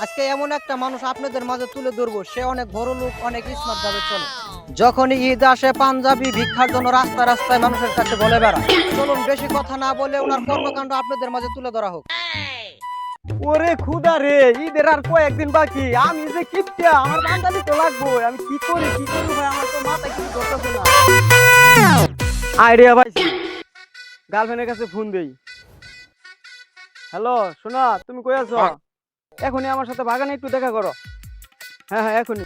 আজকে এমন একটা মানুষ আপনাদের মাঝে তুলে ধরবো, সে অনেক বড় লোক, অনেক স্মার্ট ভাবে চলে। যখনই ঈদ আসে পাঞ্জাবি ভিক্ষার জন্য রাস্তায় রাস্তায় মানুষের কাছে বলে বেড়ায়। চলুন বেশি কথা না বলে ওনার কর্মকাণ্ড আপনাদের মাঝে তুলে ধরা হোক। ওরে খুদা রে, ঈদের আর কয়েকদিন বাকি। আমি যে কিপটা, আমার পাঞ্জাবি তো লাগবো। আমি কি করি ভাই, আমার তো মাথায় কিছু ধরতেছে না। আইডিয়া পাইছি, গার্লফ্রেন্ডের কাছে ফোন দেই। হ্যালো শোনা, তুমি কই আছো? এখনই আমার সাথে বাগানে একটু দেখা করো। হ্যাঁ হ্যাঁ, এখনই।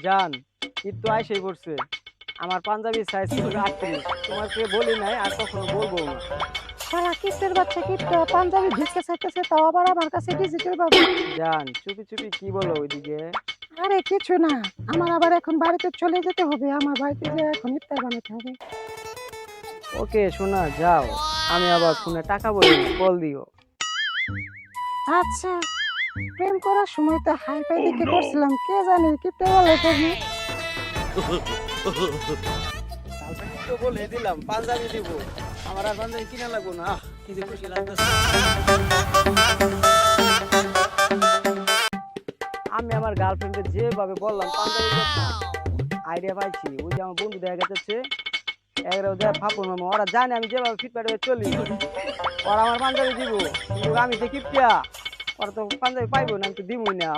জান, ঈদ তো আইসেই পড়ছে। আমার পাঞ্জাবির সাইজ ছিল 38। তোমাকে বলি নাই আর কখনো বলবো না। সারা কিপ্টের বাচ্চা কিপ্ট পাঞ্জাবি ভিজতে চাইতেছে, তাও আবার আমার কাছে ডিজিটাল ভাবে। জান, চুপি চুপি কি বলো ওইদিকে? আরে কিছু না, আমার আবার এখন বাড়িতে চলে যেতে হবে। আমার বাড়িতে যে এখন ইফতার বানাতে হবে। ওকে শোনা, যাও। আমি আবার ফোনে টাকা বলি, কল দিও। আচ্ছা, প্রেম করার সময় তো হাই ফাই দেখে করছিলাম, কে জানে কিপ্টে বলে করবি। তো বলে দিলাম পাঞ্জাবি দিব, আমার আর পাঞ্জাবি কিনা লাগবো না। কি যে খুশি লাগতেছে। আমি আমার গার্লফ্রেন্ডকে যেভাবে বললাম পাঞ্জাবি কথা, আইডিয়া পাইছি। ওই যে আমার বন্ধু দেখা গেছে, এগারো দেয় ফাপুর মামা, ওরা জানে আমি যেভাবে ফিটফাট হয়ে চলি, ওরা আমার পাঞ্জাবি দিব। কিন্তু আমি যে কিপ্টিয়া, ওরা তো পাঞ্জাবি পাইবো না, আমি তো দিবই না।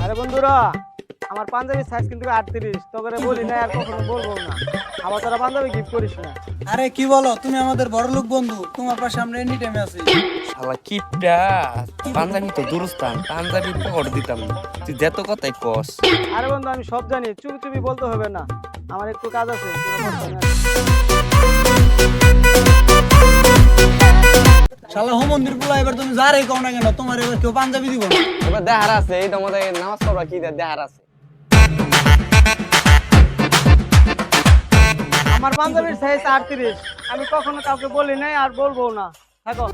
আরে বন্ধুরা, আমার পাঞ্জাবির সাইজ কিন্তু 38। তোকে বলি না আর কখনো বলবো না। আবার তোরা পাঞ্জাবি গিফট করিস না। আরে কি বলো, তুমি আমাদের বড় লোক বন্ধু, তোমার পাশে আমরা এনি টাইমে আছি। শালা কিপটা, পাঞ্জাবি তো দূরস্থান, পাঞ্জাবি পর দিতাম না। তুই যেত কথাই কস। আরে বন্ধু, আমি সব জানি, চুপি চুপি বলতে হবে না। আমার একটু কাজ আছে। শালা হো মন্দির গুলা এবার তুমি যারাই কও না কেন, তোমার এবার কেউ পাঞ্জাবি দিব না। এবার দেহার আছে, এই তোমাদের নামাজ পড়বা কি দেহার আছে। আমার পাঞ্জাবির সাইজ 38। আমি কখনো কাউকে বলি নাই আর বলবো না। থাকো।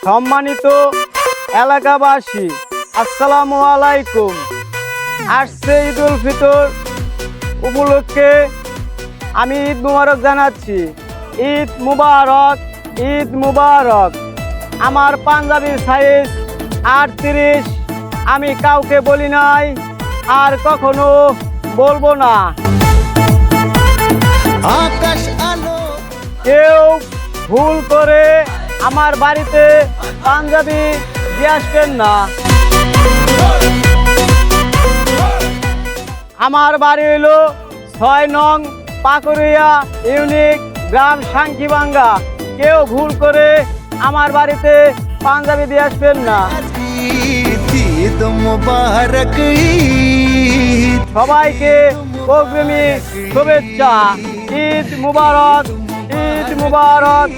সম্মানিত এলাকাবাসী, আসসালামু আলাইকুম। আসছে ঈদ উল ফিতর উপলক্ষে আমি ঈদ মুবারক জানাচ্ছি। ঈদ মুবারক, ঈদ মুবারক। আমার পাঞ্জাবির সাইজ 38। আমি কাউকে বলি নাই আর কখনো বলবো না। আকাশ আলো কেউ ভুল করে আমার বাড়িতে পাঞ্জাবি দিয়ে আসবেন না। আমার বাড়ি হইল 6 নং পাকুরিয়া ইউনিক, গ্রাম সাংকিবাঙ্গা। কেউ ভুল করে আমার বাড়িতে পাঞ্জাবি দিয়ে আসবেন না। ঈদ মুবারক, সবাইকে অগ্রিম শুভেচ্ছা। ঈদ মুবারক, ঈদ মুবারক।